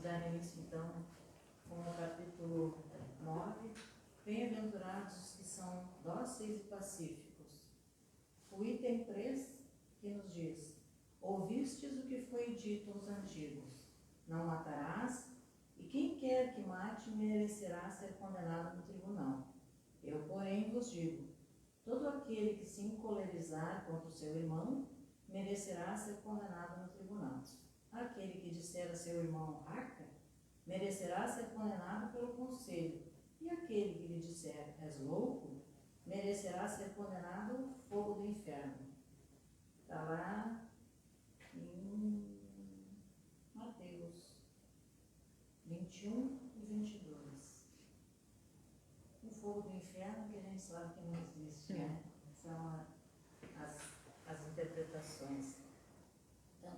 dar início então com o capítulo 9. Bem-aventurados os que são dóceis e pacíficos. O item 3 que nos diz: ouvistes o que foi dito aos antigos: não matarás, e quem quer que mate merecerá ser condenado no tribunal. Eu, porém, vos digo: todo aquele que se encolerizar contra o seu irmão merecerá ser condenado no tribunal. Aquele que disser a seu irmão raca merecerá ser condenado pelo conselho, e aquele que lhe disser és louco merecerá ser condenado ao fogo do inferno. Está lá em Mateus 21 e 22. O fogo do inferno que a gente sabe que não existe, né? São as interpretações. Então,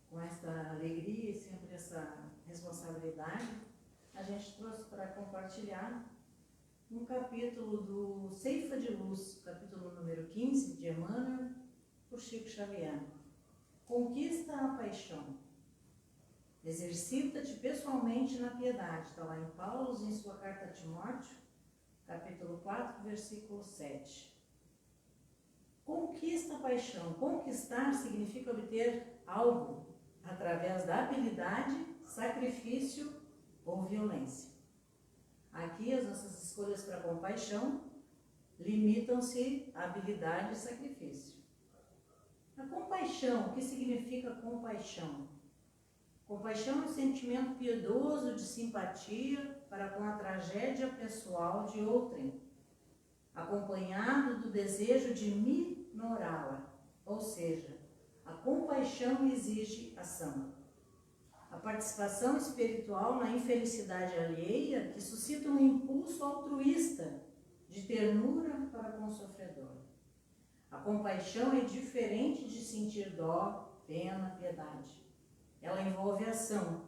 com esta alegria e sempre essa responsabilidade, a gente trouxe para compartilhar um capítulo do Ceifa de Luz, capítulo número 15, de Emmanuel, por Chico Xavier. Conquista a paixão. Exercita-te pessoalmente na piedade. Está lá em Paulo, em sua carta a Timóteo, capítulo 4, versículo 7. Conquista a paixão. Conquistar significa obter algo através da habilidade, sacrifício ou violência. Aqui as nossas escolhas para compaixão limitam-se à habilidade e sacrifício. A compaixão, o que significa compaixão? Compaixão é um sentimento piedoso de simpatia para com a tragédia pessoal de outrem, acompanhado do desejo de minorá-la, ou seja, a compaixão exige ação. A participação espiritual na infelicidade alheia que suscita um impulso altruísta de ternura para com o sofredor. A compaixão é diferente de sentir dó, pena, piedade. Ela envolve ação.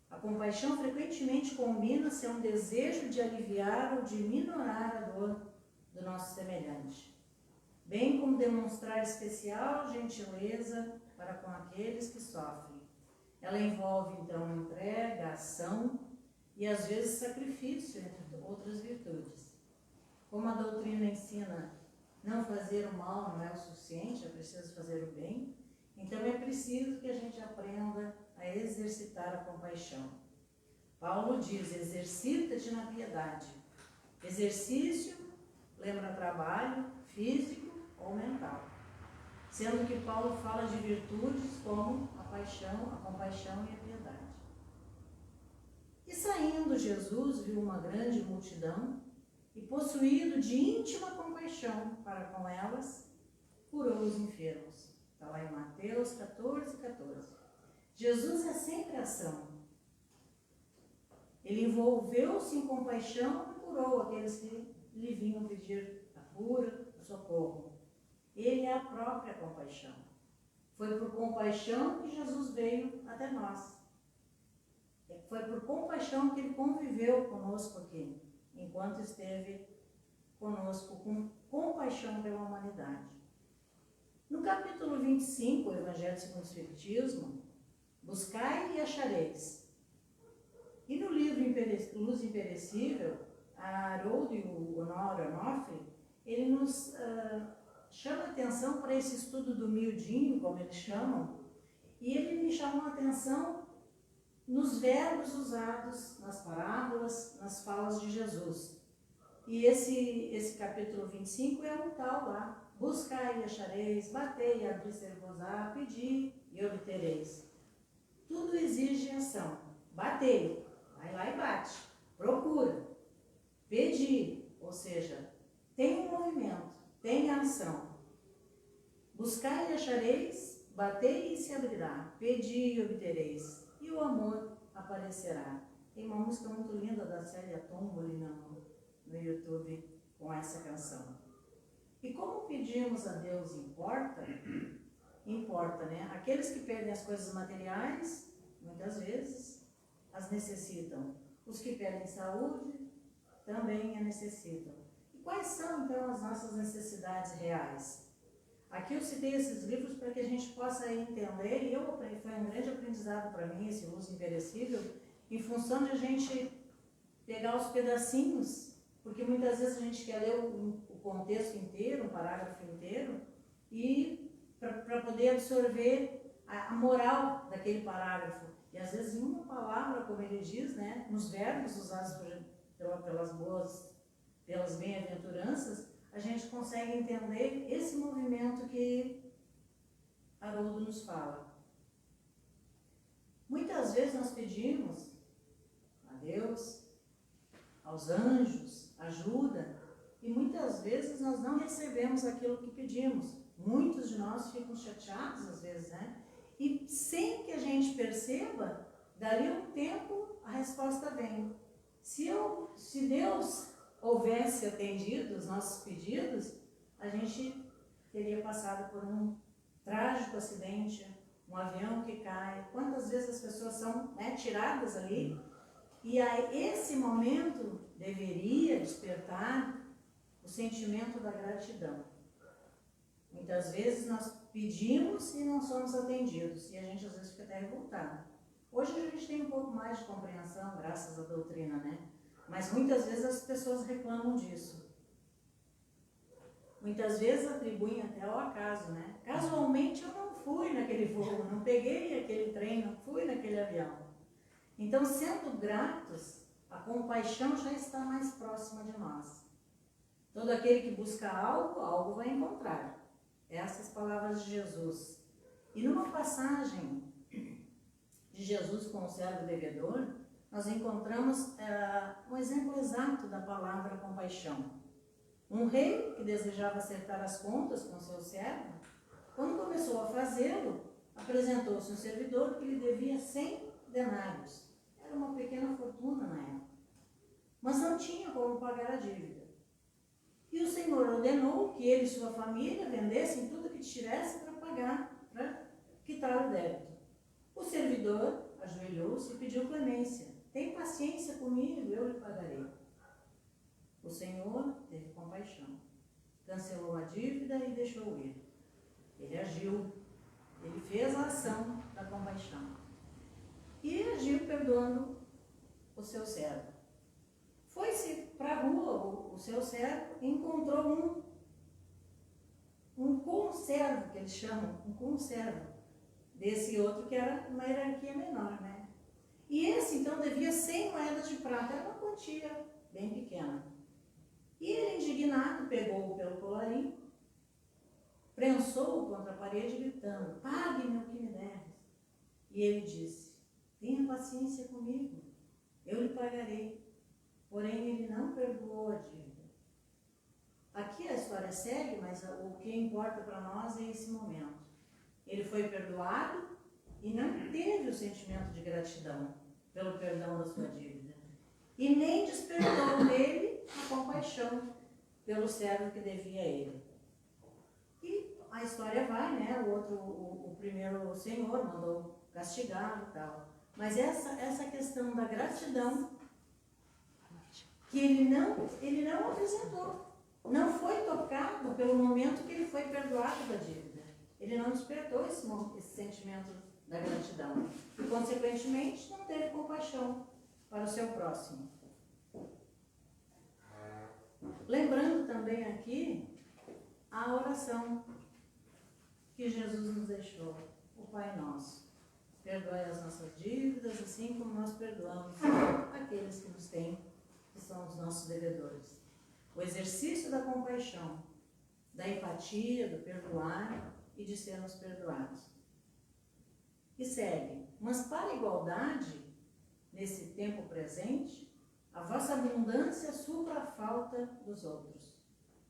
A compaixão frequentemente combina-se a um desejo de aliviar ou de minorar a dor do nosso semelhante, bem como demonstrar especial gentileza para com aqueles que sofrem. Ela envolve, então, entrega, ação e, às vezes, sacrifício, entre outras virtudes. Como a doutrina ensina não fazer o mal não é o suficiente, é preciso fazer o bem, então é preciso que a gente aprenda a exercitar a compaixão. Paulo diz: exercita-te na piedade. Exercício lembra trabalho físico ou mental, sendo que Paulo fala de virtudes como a compaixão e a piedade. E saindo, Jesus viu uma grande multidão e, possuído de íntima compaixão para com elas, curou os enfermos. Está lá em Mateus 14, 14. Jesus é sempre ação. Ele envolveu-se em compaixão e curou aqueles que lhe vinham pedir a cura, o socorro. Ele é a própria compaixão. Foi por compaixão que Jesus veio até nós. Foi por compaixão que ele conviveu conosco aqui, enquanto esteve conosco com compaixão pela humanidade. No capítulo 25, o Evangelho segundo o Espiritismo, buscai e achareis. E no livro Luz Imperecível, a Haroldo e o Honório Onofre, ele nos chama a atenção para esse estudo do miudinho, como eles chamam, e ele me chamou a atenção nos verbos usados nas parábolas, nas falas de Jesus. E esse capítulo 25 é um tal lá: buscai e achareis, batei e abrir-se-vos-á, pedi e obtereis. Tudo exige ação. Batei, vai lá e bate. Procura. Pedi, ou seja, tem um movimento, tem ação. Buscai e achareis, batei e se abrirá, pedi e obtereis, e o amor aparecerá. Tem uma música muito linda da Célia Tomboli no YouTube com essa canção. E como pedimos a Deus importa, né? Aqueles que pedem as coisas materiais, muitas vezes, as necessitam. Os que pedem saúde, também a necessitam. E quais são, então, as nossas necessidades reais? Aqui eu citei esses livros para que a gente possa entender, e foi um grande aprendizado para mim, esse uso imperecível, em função de a gente pegar os pedacinhos, porque muitas vezes a gente quer ler o contexto inteiro, um parágrafo inteiro, e para poder absorver a moral daquele parágrafo. E às vezes em uma palavra, como ele diz, né, nos verbos usados pelas bem-aventuranças, a gente consegue entender esse movimento que Haroldo nos fala. Muitas vezes nós pedimos a Deus, aos anjos, ajuda, e muitas vezes nós não recebemos aquilo que pedimos. Muitos de nós ficam chateados às vezes, né? E sem que a gente perceba, dali a um tempo a resposta vem. Se Deus houvesse atendido os nossos pedidos, a gente teria passado por um trágico acidente, um avião que cai. Quantas vezes as pessoas são, né, tiradas ali? E aí, esse momento deveria despertar o sentimento da gratidão. Muitas vezes nós pedimos e não somos atendidos, e a gente às vezes fica até revoltado. Hoje a gente tem um pouco mais de compreensão, graças à doutrina, né? Mas muitas vezes as pessoas reclamam disso. Muitas vezes atribuem até ao acaso, né? Casualmente eu não fui naquele voo, não peguei aquele trem, não fui naquele avião. Então, sendo gratos, a compaixão já está mais próxima de nós. Todo aquele que busca algo, algo vai encontrar. Essas palavras de Jesus. E numa passagem de Jesus com o servo devedor, nós encontramos um exemplo exato da palavra compaixão. Um rei que desejava acertar as contas com seu servo, quando começou a fazê-lo, apresentou-se um servidor que lhe devia 100 denários. Era uma pequena fortuna na época. Mas não tinha como pagar a dívida. E o Senhor ordenou que ele e sua família vendessem tudo que tivesse para pagar, para quitar o débito. O servidor ajoelhou-se e pediu clemência. Tem paciência comigo, eu lhe pagarei. O Senhor teve compaixão. Cancelou a dívida e deixou ir. Ele agiu. Ele fez a ação da compaixão. E agiu perdoando o seu servo. Foi-se para a rua, o seu servo, e encontrou um conservo, que eles chamam, um conservo, desse outro que era uma hierarquia menor, né? E esse, então, devia 100 moedas de prata, era uma quantia bem pequena. E ele, indignado, pegou-o pelo colarinho, prensou-o contra a parede, gritando: pague-me o que me deves. E ele disse: tenha paciência comigo, eu lhe pagarei. Porém, ele não perdoou a dívida. Aqui a história segue, mas o que importa para nós é esse momento. Ele foi perdoado e não teve o sentimento de gratidão pelo perdão da sua dívida. E nem despertou nele a compaixão pelo servo que devia a ele. E a história vai, né? O primeiro senhor mandou castigá-lo e tal. Mas essa questão da gratidão, que ele não apresentou. Não foi tocado pelo momento que ele foi perdoado da dívida. Ele não despertou esse sentimento da gratidão. E, consequentemente, não teve compaixão para o seu próximo. Lembrando também aqui a oração que Jesus nos deixou, o Pai Nosso. Perdoai as nossas dívidas, assim como nós perdoamos aqueles que nos têm, que são os nossos devedores. O exercício da compaixão, da empatia, do perdoar e de sermos perdoados. E segue: mas para a igualdade, nesse tempo presente, a vossa abundância supra a falta dos outros.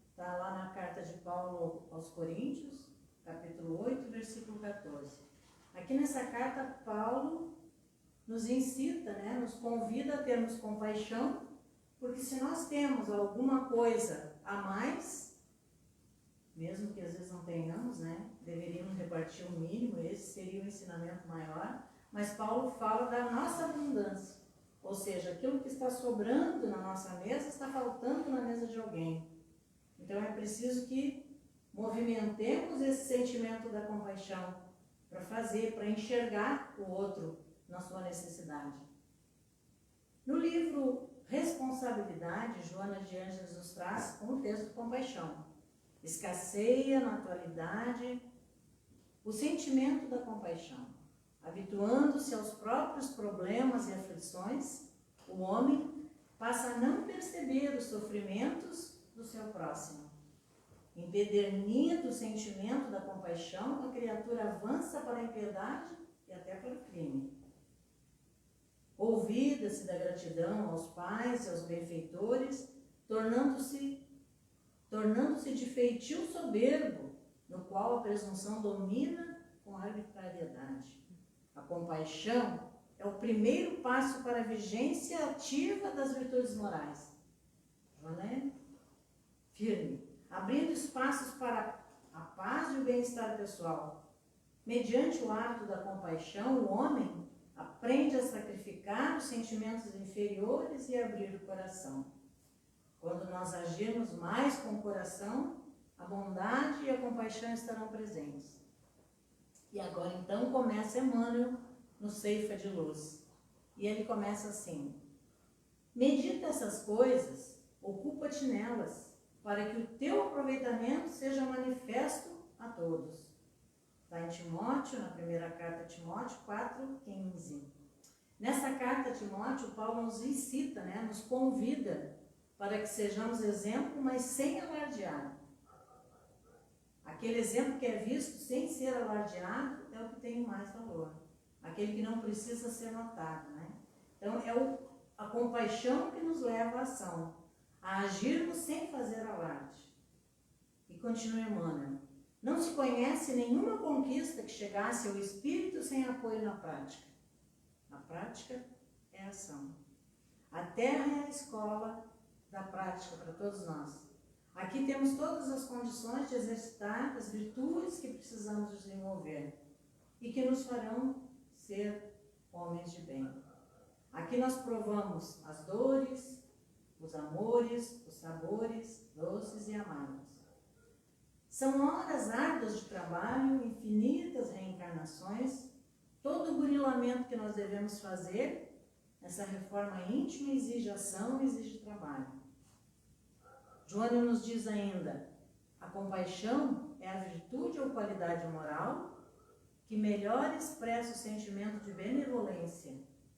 Está lá na carta de Paulo aos Coríntios, capítulo 8, versículo 14. Aqui nessa carta, Paulo nos incita, né, nos convida a termos compaixão, porque se nós temos alguma coisa a mais, mesmo que às vezes não tenhamos, né, deveríamos repartir o mínimo, esse seria o ensinamento maior, mas Paulo fala da nossa abundância, ou seja, aquilo que está sobrando na nossa mesa está faltando na mesa de alguém. Então é preciso que movimentemos esse sentimento da compaixão para fazer, para enxergar o outro na sua necessidade. No livro Responsabilidade, Joana de Ângeles nos traz um texto de compaixão. Escasseia na atualidade o sentimento da compaixão. Habituando-se aos próprios problemas e aflições, o homem passa a não perceber os sofrimentos do seu próximo. Empedernido o sentimento da compaixão, a criatura avança para a impiedade e até para o crime. Olvida-se da gratidão aos pais e aos benfeitores, tornando-se de feitio soberbo, no qual a presunção domina com arbitrariedade. A compaixão é o primeiro passo para a vigência ativa das virtudes morais. Joana é firme, abrindo espaços para a paz e o bem-estar pessoal. Mediante o ato da compaixão, o homem aprende a sacrificar os sentimentos inferiores e abrir o coração. Quando nós agirmos mais com o coração, a bondade e a compaixão estarão presentes. E agora então começa Emmanuel no Ceifa de Luz. E ele começa assim: medita essas coisas, ocupa-te nelas, para que o teu aproveitamento seja manifesto a todos. Está em Timóteo, na primeira carta a Timóteo 4,15. Nessa carta a Timóteo, Paulo nos incita, nos convida para que sejamos exemplo, mas sem alardear. Aquele exemplo que é visto sem ser alardeado é o que tem mais valor. Aquele que não precisa ser notado, Então, é a compaixão que nos leva à ação, a agirmos sem fazer alarde. E continua Emmanuel: não se conhece nenhuma conquista que chegasse ao espírito sem apoio na prática. A prática é a ação. A terra é a escola da prática para todos nós. Aqui temos todas as condições de exercitar as virtudes que precisamos desenvolver e que nos farão ser homens de bem. Aqui nós provamos as dores, os amores, os sabores doces e amargos. São horas árduas de trabalho, infinitas reencarnações, todo o burilamento que nós devemos fazer. Essa reforma íntima exige ação, exige trabalho. Joana nos diz ainda: a compaixão é a virtude ou qualidade moral que melhor expressa o sentimento de benevolência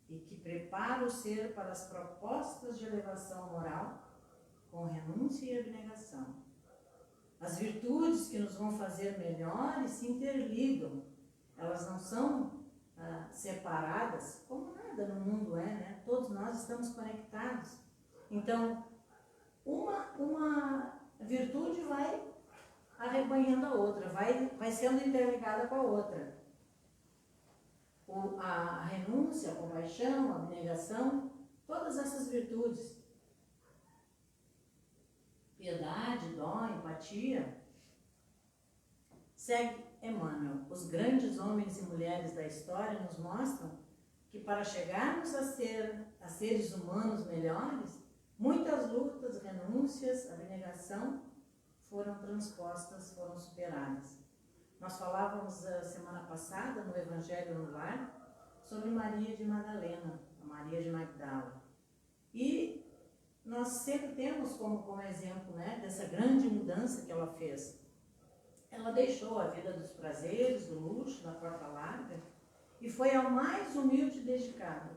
e que prepara o ser para as propostas de elevação moral com renúncia e abnegação. As virtudes que nos vão fazer melhores se interligam, elas não são separadas, como nada no mundo é, Todos nós estamos conectados. Então, uma virtude vai arrebanhando a outra, vai sendo interligada com a outra. A renúncia, a compaixão, a abnegação, todas essas virtudes, piedade, dó, empatia. Segue Emmanuel: os grandes homens e mulheres da história nos mostram que para chegarmos a seres humanos melhores, muitas lutas, renúncias, abnegação foram transpostas, foram superadas. Nós falávamos a semana passada no Evangelho no Lar sobre Maria de Madalena, a Maria de Magdala. E nós sempre temos como exemplo dessa grande mudança que ela fez. Ela deixou a vida dos prazeres, do luxo, da porta larga e foi ao mais humilde dedicado,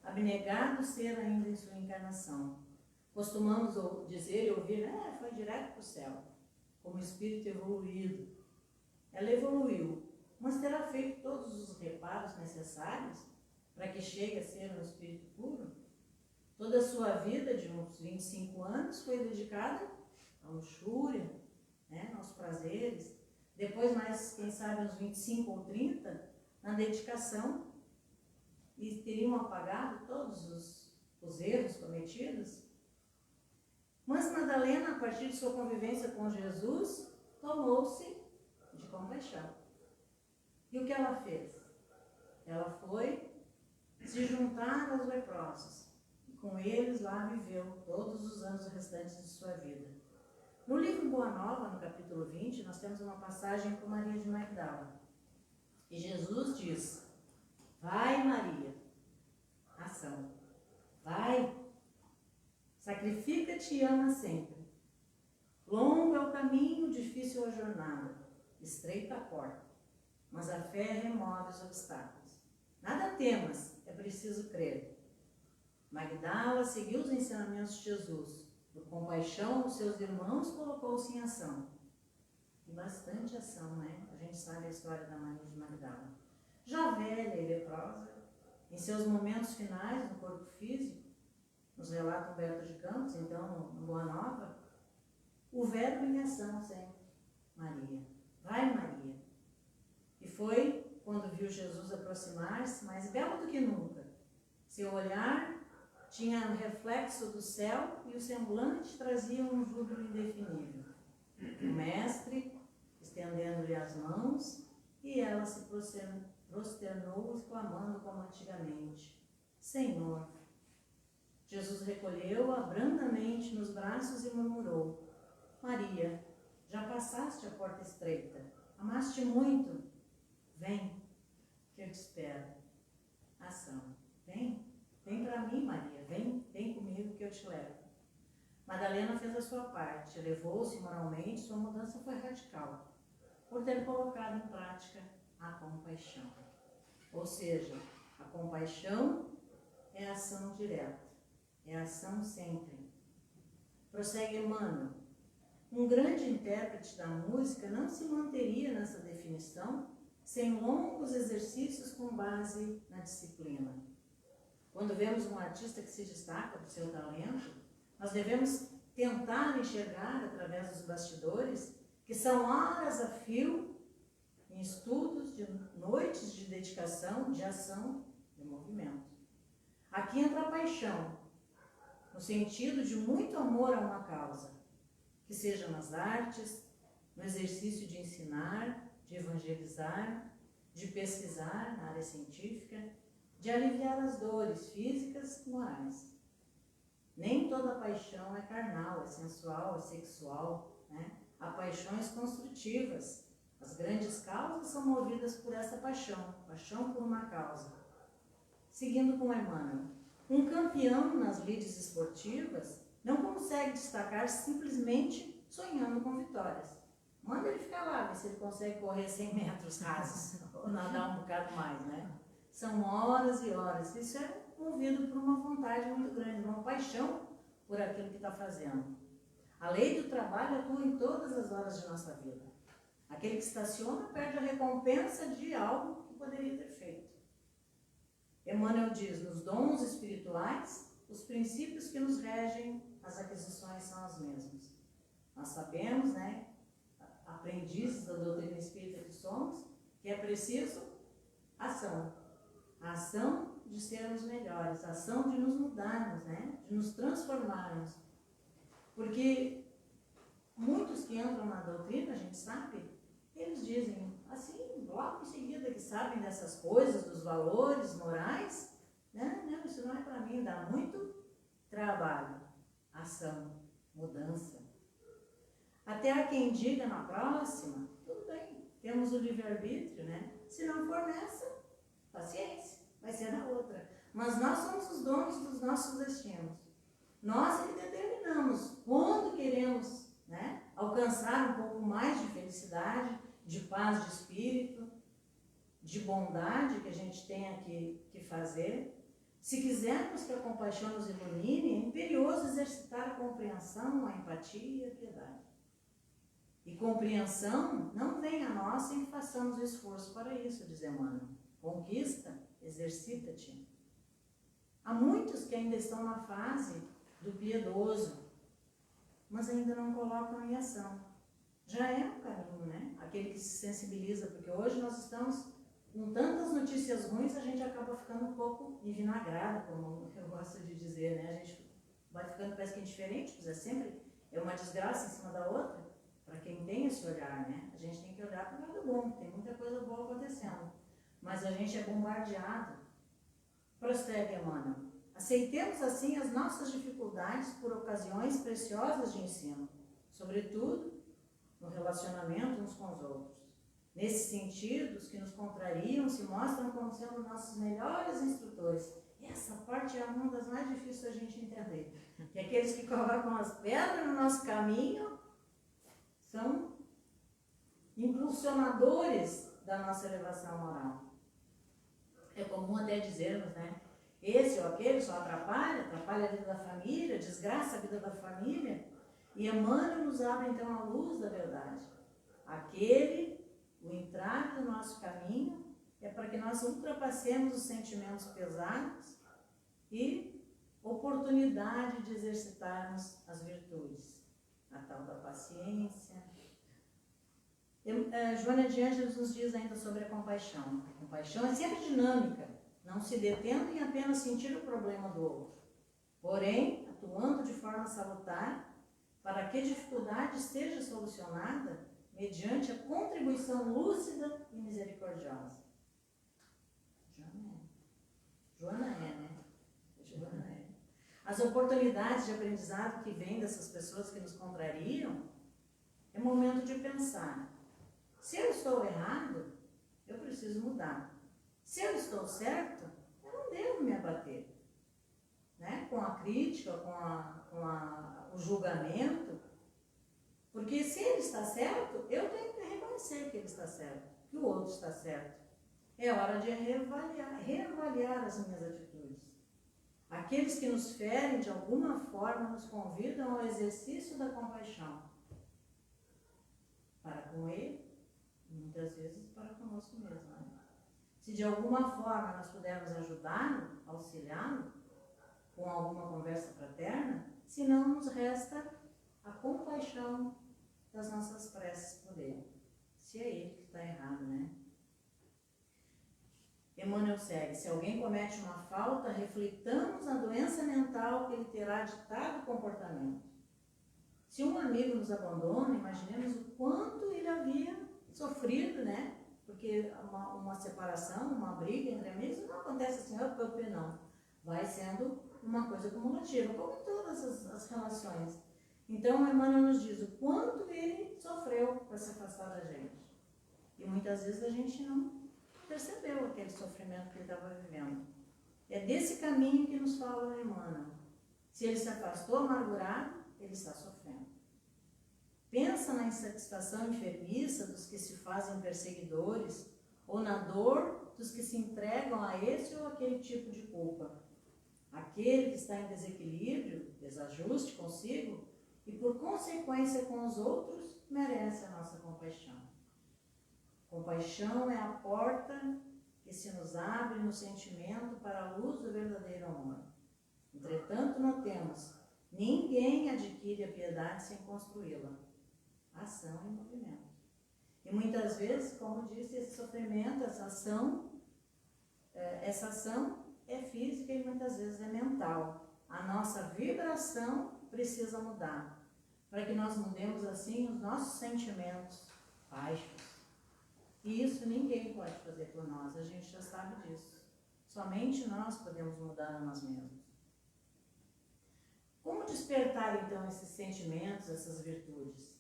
abnegado ser ainda em sua encarnação. Costumamos dizer e ouvir: foi direto para o céu, como espírito evoluído. Ela evoluiu, mas terá feito todos os reparos necessários para que chegue a ser um espírito puro? Toda a sua vida, de uns 25 anos, foi dedicada à luxúria, aos prazeres. Depois, mais, quem sabe, uns 25 ou 30, na dedicação, e teriam apagado todos os erros cometidos. Mas Madalena, a partir de sua convivência com Jesus, tomou-se de compaixão. E o que ela fez? Ela foi se juntar aos leprosos. E com eles lá viveu todos os anos restantes de sua vida. No livro Boa Nova, no capítulo 20, nós temos uma passagem com Maria de Magdala. E Jesus diz: vai, Maria. Ação. Vai. Sacrifica-te e ama sempre. Longo é o caminho, difícil a jornada, estreita a porta, mas a fé remove os obstáculos. Nada temas, é preciso crer. Magdala seguiu os ensinamentos de Jesus. Por compaixão, os seus irmãos colocou-se em ação. E bastante ação, né? A gente sabe a história da Maria de Magdala. Já velha e leprosa, em seus momentos finais no corpo físico, nos relata Humberto de Campos, então, no Boa Nova, o verbo em ação sempre. Maria. Vai, Maria. E foi quando viu Jesus aproximar-se, mais belo do que nunca. Seu olhar tinha um reflexo do céu e o semblante trazia um júbilo indefinível. O mestre, estendendo-lhe as mãos, e ela se prosternou, exclamando como antigamente: Senhor. Jesus recolheu-a brandamente nos braços e murmurou: Maria, já passaste a porta estreita, amaste muito. Vem, que eu te espero. Ação. Vem para mim, Maria, vem comigo que eu te levo. Madalena fez a sua parte, elevou-se moralmente, sua mudança foi radical, por ter colocado em prática a compaixão. Ou seja, a compaixão é ação direta, é ação sempre. Prossegue Emmanuel. Um grande intérprete da música não se manteria nessa definição sem longos exercícios com base na disciplina. Quando vemos um artista que se destaca por seu talento, nós devemos tentar enxergar através dos bastidores que são horas a fio em estudos, de noites de dedicação, de ação, de movimento. Aqui entra a paixão, no sentido de muito amor a uma causa, que seja nas artes, no exercício de ensinar, de evangelizar, de pesquisar na área científica, de aliviar as dores físicas e morais. Nem toda paixão é carnal, é sensual, é sexual, né? Há paixões construtivas. As grandes causas são movidas por essa paixão por uma causa. Seguindo com Emmanuel, um campeão nas lides esportivas não consegue destacar simplesmente sonhando com vitórias. Manda ele ficar lá, ver se ele consegue correr 100 metros rasos, ou nadar um bocado mais, né? São horas e horas. Isso é movido por uma vontade muito grande, uma paixão por aquilo que está fazendo. A lei do trabalho atua em todas as horas de nossa vida. Aquele que estaciona perde a recompensa de algo que poderia ter feito. Emmanuel diz, nos dons espirituais, os princípios que nos regem as aquisições são os mesmos. Nós sabemos, né, aprendizes da doutrina espírita que somos, que é preciso ação. A ação de sermos melhores, a ação de nos mudarmos, né, de nos transformarmos. Porque muitos que entram na doutrina, a gente sabe, eles dizem assim, logo em seguida que sabem dessas coisas, dos valores morais, né? Não, isso não é para mim, dá muito trabalho, ação, mudança. Até há quem diga na próxima, tudo bem, temos o livre-arbítrio, né? Se não for nessa, paciência, vai ser na outra. Mas nós somos os donos dos nossos destinos. Nós é que determinamos quando queremos, né, alcançar um pouco mais de felicidade, de paz de espírito, de bondade que a gente tenha que fazer. Se quisermos que a compaixão nos ilumine, é imperioso exercitar a compreensão, a empatia e a piedade. E compreensão não vem a nós sem que façamos o esforço para isso, diz Emmanuel. Conquista, exercita-te. Há muitos que ainda estão na fase do piedoso, mas ainda não colocam em ação. Já é um caminho, né? Aquele que se sensibiliza, porque hoje nós estamos com tantas notícias ruins, a gente acaba ficando um pouco envinagrado, como eu gosto de dizer, né? A gente vai ficando, parece que é indiferente, pois é sempre uma desgraça em cima da outra, para quem tem esse olhar, né? A gente tem que olhar para o lado bom, tem muita coisa boa acontecendo, mas a gente é bombardeado. Prossegue, Emmanuel. Aceitemos assim as nossas dificuldades por ocasiões preciosas de ensino, sobretudo no relacionamento uns com os outros. Nesse sentido, os que nos contrariam se mostram como sendo nossos melhores instrutores. Essa parte é uma das mais difíceis da gente entender. Que aqueles que colocam as pedras no nosso caminho são impulsionadores da nossa elevação moral. É comum até dizermos, né? Esse ou aquele só atrapalha a vida da família, desgraça a vida da família. E Emmanuel nos abre então a luz da verdade. O entrave do nosso caminho é para que nós ultrapassemos os sentimentos pesados e oportunidade de exercitarmos as virtudes. A tal da paciência. Joana de Ângeles nos diz ainda sobre a compaixão. A compaixão é sempre dinâmica, não se detendo em apenas sentir o problema do outro, porém atuando de forma salutar para que a dificuldade seja solucionada mediante a contribuição lúcida e misericordiosa. Joana é, né? Joana é. As oportunidades de aprendizado que vêm dessas pessoas que nos contrariam, é momento de pensar. Se eu estou errado, eu preciso mudar. Se eu estou certo, eu não devo me abater. Né? Com a crítica, com o julgamento. Porque se ele está certo, eu tenho que reconhecer que ele está certo, que o outro está certo. É hora de reavaliar as minhas atitudes. Aqueles que nos ferem de alguma forma nos convidam ao exercício da compaixão. Para com ele, muitas vezes para conosco mesmo. Né? Se de alguma forma nós pudermos ajudá-lo, auxiliá-lo, com alguma conversa fraterna, se não nos resta a compaixão das nossas preces por ele. Se é ele que está errado, né? Emmanuel segue: se alguém comete uma falta, reflitamos na doença mental que ele terá ditado o comportamento. Se um amigo nos abandona, imaginemos o quanto ele havia sofrido, né? Porque uma separação, uma briga entre amigos não acontece assim, não. Vai sendo uma coisa cumulativa, como em todas as relações. Então, Emmanuel nos diz o quanto ele sofreu para se afastar da gente. E muitas vezes a gente não percebeu aquele sofrimento que ele estava vivendo. É desse caminho que nos fala Emmanuel. Se ele se afastou amargurado, ele está sofrendo. Pensa na insatisfação enfermiça dos que se fazem perseguidores, ou na dor dos que se entregam a esse ou aquele tipo de culpa. Aquele que está em desequilíbrio, desajuste consigo, e por consequência com os outros, merece a nossa compaixão. Compaixão é a porta que se nos abre no sentimento para a luz do verdadeiro amor. Entretanto, notemos, ninguém adquire a piedade sem construí-la. Ação e movimento. E muitas vezes, como disse, esse sofrimento, essa ação é física e muitas vezes é mental. A nossa vibração precisa mudar, para que nós mudemos assim os nossos sentimentos baixos. E isso ninguém pode fazer por nós, a gente já sabe disso. Somente nós podemos mudar a nós mesmos. Como despertar então esses sentimentos, essas virtudes?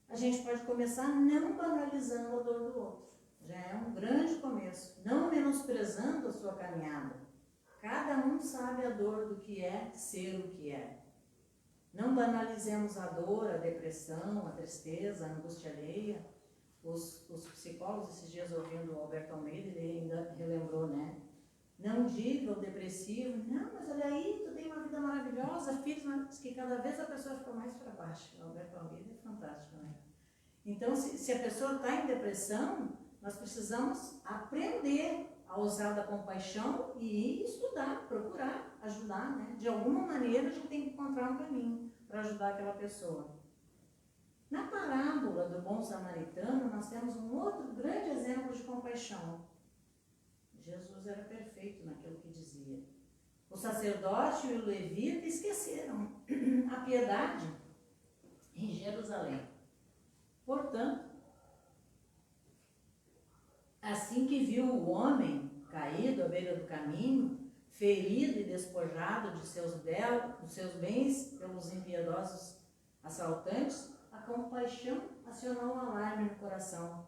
A gente pode começar não banalizando a dor do outro. Já é um grande começo. Não menosprezando a sua caminhada. Cada um sabe a dor do que é ser o que é. Não banalizemos a dor, a depressão, a tristeza, a angústia alheia. Os psicólogos, esses dias ouvindo o Alberto Almeida, ele ainda relembrou, né? Não diga o depressivo, não, mas olha aí, tu tem uma vida maravilhosa, filhos, mas que cada vez a pessoa fica mais para baixo. O Alberto Almeida é fantástico, né? Então, se a pessoa está em depressão, nós precisamos aprender a usar da compaixão e estudar, procurar ajudar, né? De alguma maneira a gente tem que encontrar um caminho para ajudar aquela pessoa. Na parábola do bom samaritano, nós temos um outro grande exemplo de compaixão. Jesus era perfeito naquilo que dizia. O sacerdote e o levita esqueceram a piedade em Jerusalém. Portanto, assim que viu o homem caído à beira do caminho, ferido e despojado de seus bens pelos impiedosos assaltantes, a compaixão acionou um alarme no coração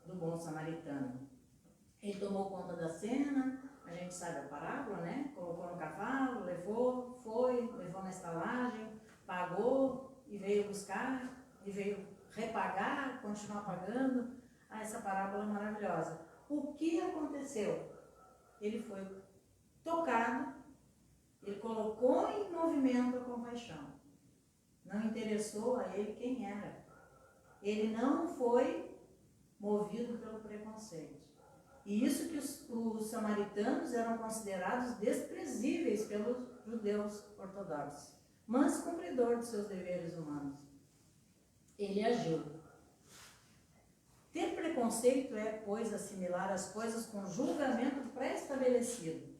do bom samaritano. Ele tomou conta da cena, a gente sabe a parábola, né? Colocou no cavalo, levou, levou na estalagem, pagou e veio buscar, e veio repagar, continuar pagando. Essa parábola é maravilhosa. O que aconteceu? Ele foi tocado, ele colocou em movimento a compaixão. Não interessou a ele quem era. Ele não foi movido pelo preconceito. E isso que os samaritanos eram considerados desprezíveis pelos judeus ortodoxos, mas cumpridor de seus deveres humanos. Ele agiu. Ter preconceito é, pois, assimilar as coisas com julgamento pré-estabelecido,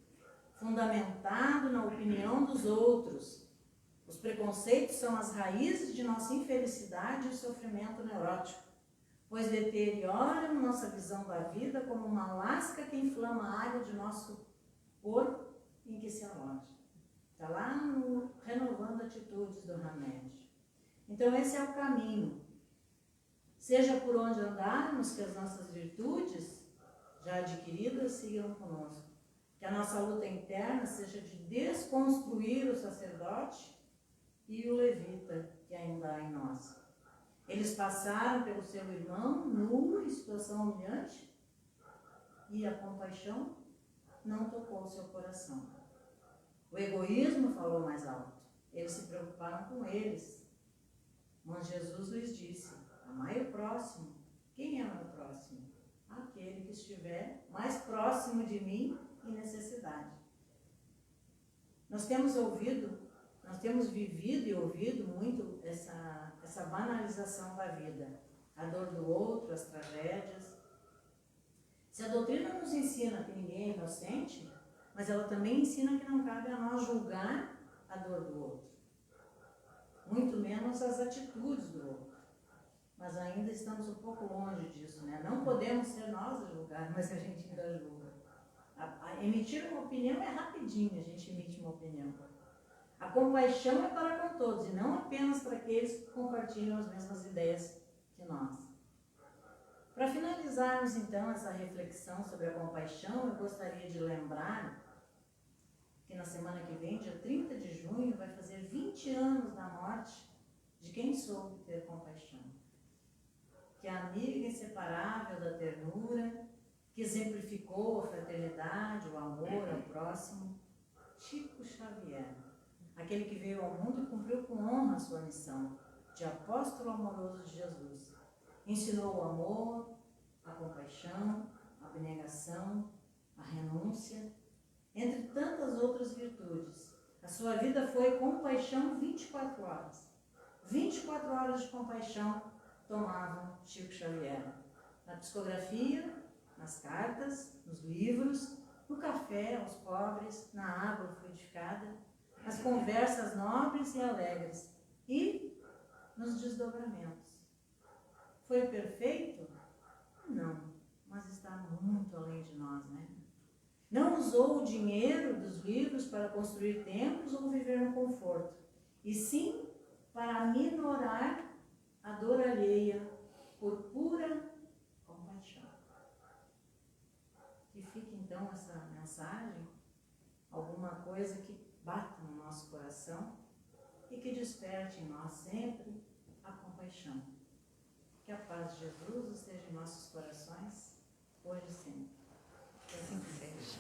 fundamentado na opinião dos outros. Os preconceitos são as raízes de nossa infelicidade e sofrimento neurótico, pois deterioram nossa visão da vida como uma lasca que inflama a área de nosso corpo em que se aloja. Está lá no Renovando Atitudes do Hamed. Então esse é o caminho. Seja por onde andarmos, que as nossas virtudes já adquiridas sigam conosco. Que a nossa luta interna seja de desconstruir o sacerdote e o levita que ainda há em nós. Eles passaram pelo seu irmão nu, em situação humilhante, e a compaixão não tocou o seu coração. O egoísmo falou mais alto. Eles se preocuparam com eles. Mas Jesus lhes disse: amai o próximo. Quem é o meu próximo? Aquele que estiver mais próximo de mim em necessidade. Nós temos vivido e ouvido muito essa banalização da vida, a dor do outro, as tragédias. Se a doutrina nos ensina que ninguém é inocente, mas ela também ensina que não cabe a nós julgar a dor do outro, muito menos as atitudes do outro. Mas ainda estamos um pouco longe disso, né? Não podemos ser nós a julgar, mas a gente ainda julga. Emitir uma opinião é rapidinho, a gente emite uma opinião. A compaixão é para com todos, e não apenas para aqueles que compartilham as mesmas ideias que nós. Para finalizarmos, então, essa reflexão sobre a compaixão, eu gostaria de lembrar que na semana que vem, dia 30 de junho, vai fazer 20 anos da morte de quem soube ter compaixão. Que é a amiga inseparável da ternura, que exemplificou a fraternidade, o amor ao próximo, Chico Xavier. Aquele que veio ao mundo e cumpriu com honra a sua missão de apóstolo amoroso de Jesus. Ensinou o amor, a compaixão, a abnegação, a renúncia, entre tantas outras virtudes. A sua vida foi compaixão 24 horas. 24 horas de compaixão tomava Chico Xavier. Na psicografia, nas cartas, nos livros, no café aos pobres, na água fluidificada, nas conversas nobres e alegres e nos desdobramentos. Foi perfeito? Não, mas está muito além de nós, né? Não usou o dinheiro dos livros para construir templos ou viver no conforto, e sim para minorar a dor alheia por pura compaixão. Que fique então essa mensagem, alguma coisa que bata no nosso coração e que desperte em nós sempre a compaixão. Que a paz de Jesus esteja em nossos corações, hoje e sempre. Que assim seja.